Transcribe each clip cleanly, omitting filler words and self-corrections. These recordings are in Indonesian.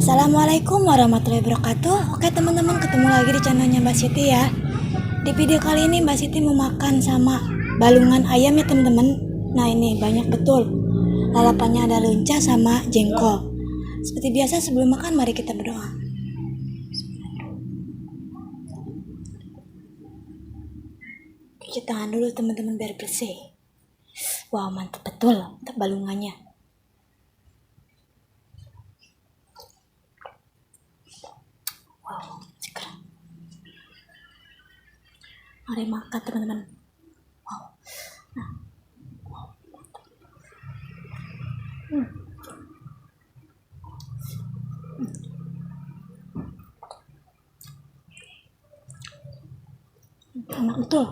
Assalamualaikum warahmatullahi wabarakatuh. Oke teman-teman, ketemu lagi di channelnya Mbak Siti ya. Di video kali ini Mbak Siti mau makan sama balungan ayam ya teman-teman. Nah ini banyak betul. Lalapannya ada lenca sama jengkol. Seperti biasa sebelum makan mari kita berdoa. Cuci tangan dulu teman-teman biar bersih. Wow, mantap betul untuk balungannya. Wow, seger. Mari makan teman-teman. Wow. Nah. Wow, mantap. Enak betul.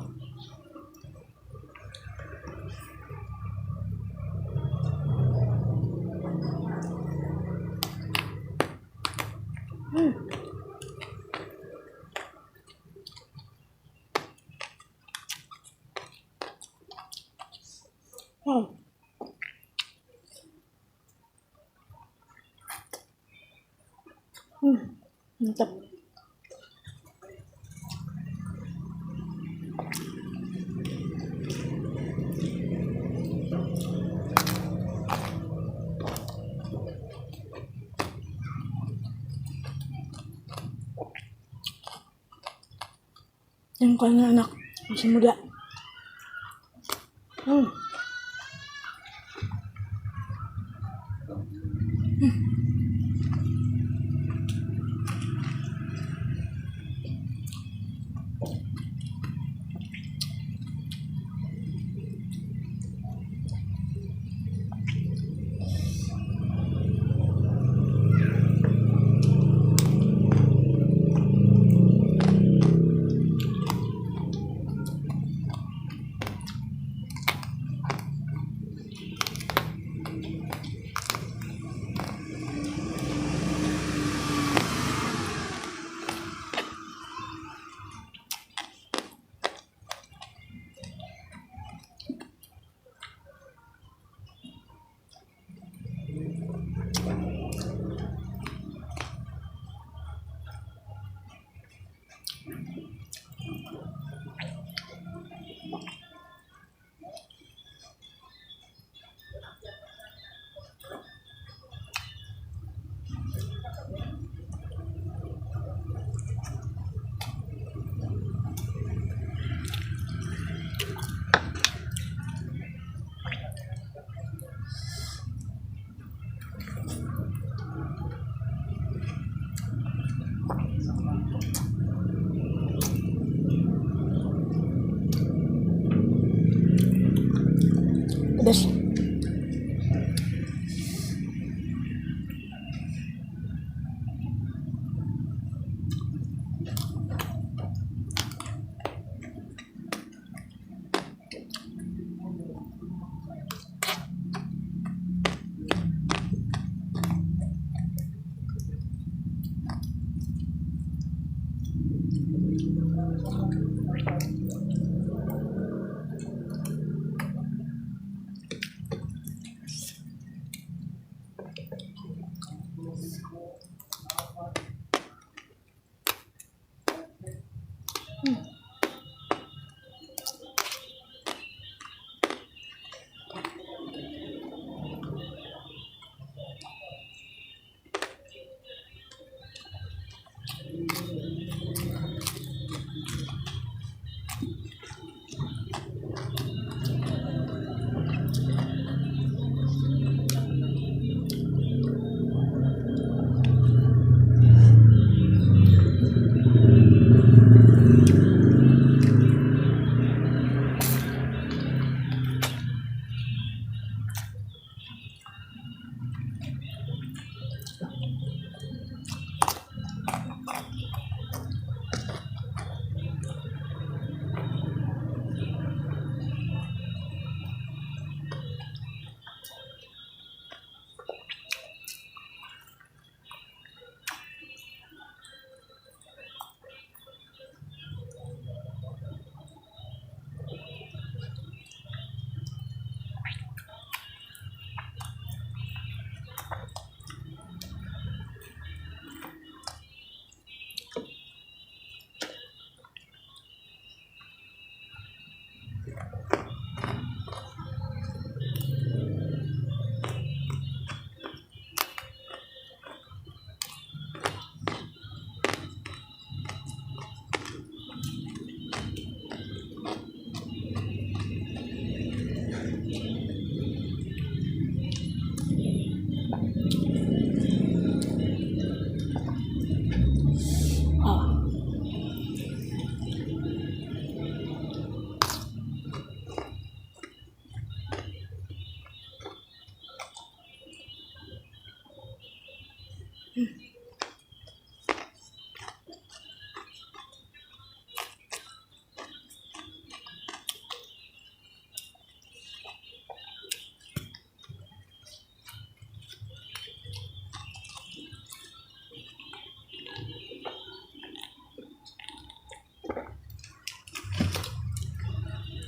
Wow. Mantap. Jengkolnya enak, masih muda. Pedas.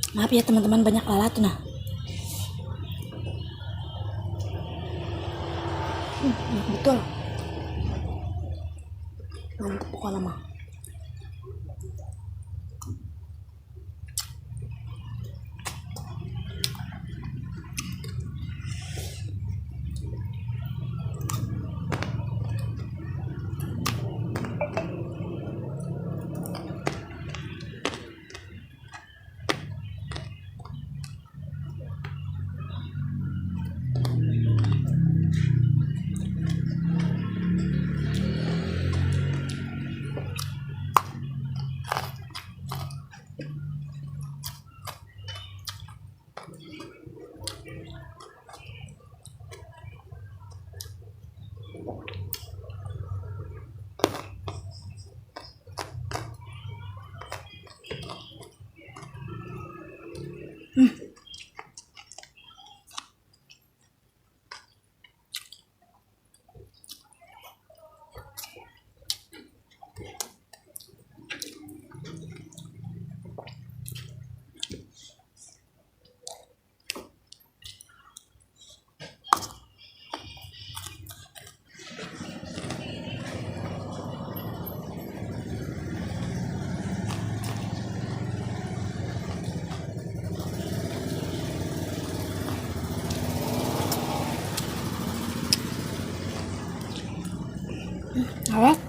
Maaf ya teman-teman, banyak lalat tuh nah. Betul. Mantap pokoknya mah. Awak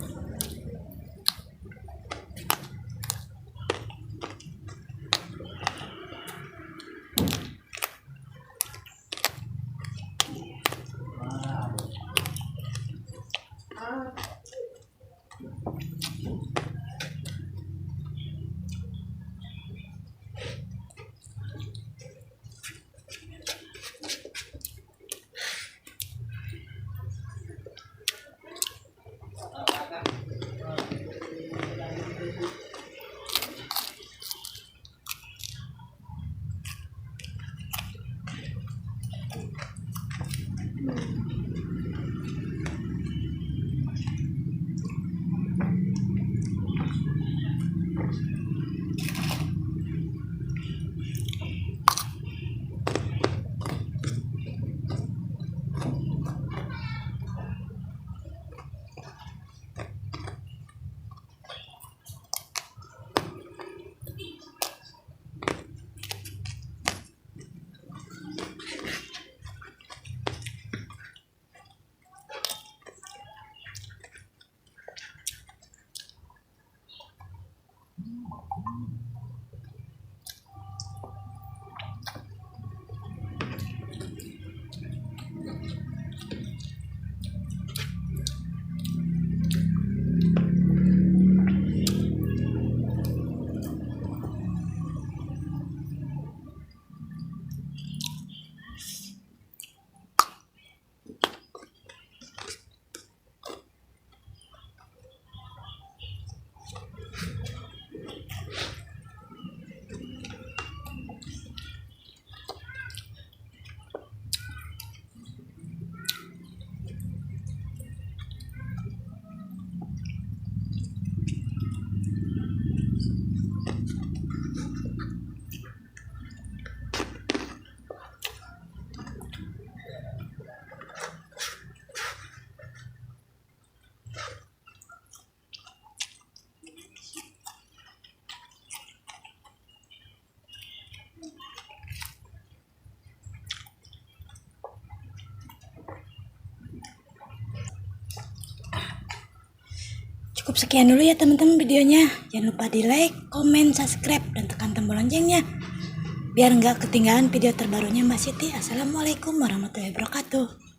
cukup sekian dulu ya teman-teman videonya. Jangan lupa di like, komen, subscribe, dan tekan tombol loncengnya biar nggak ketinggalan video terbarunya Mbak Siti. Assalamualaikum warahmatullahi wabarakatuh.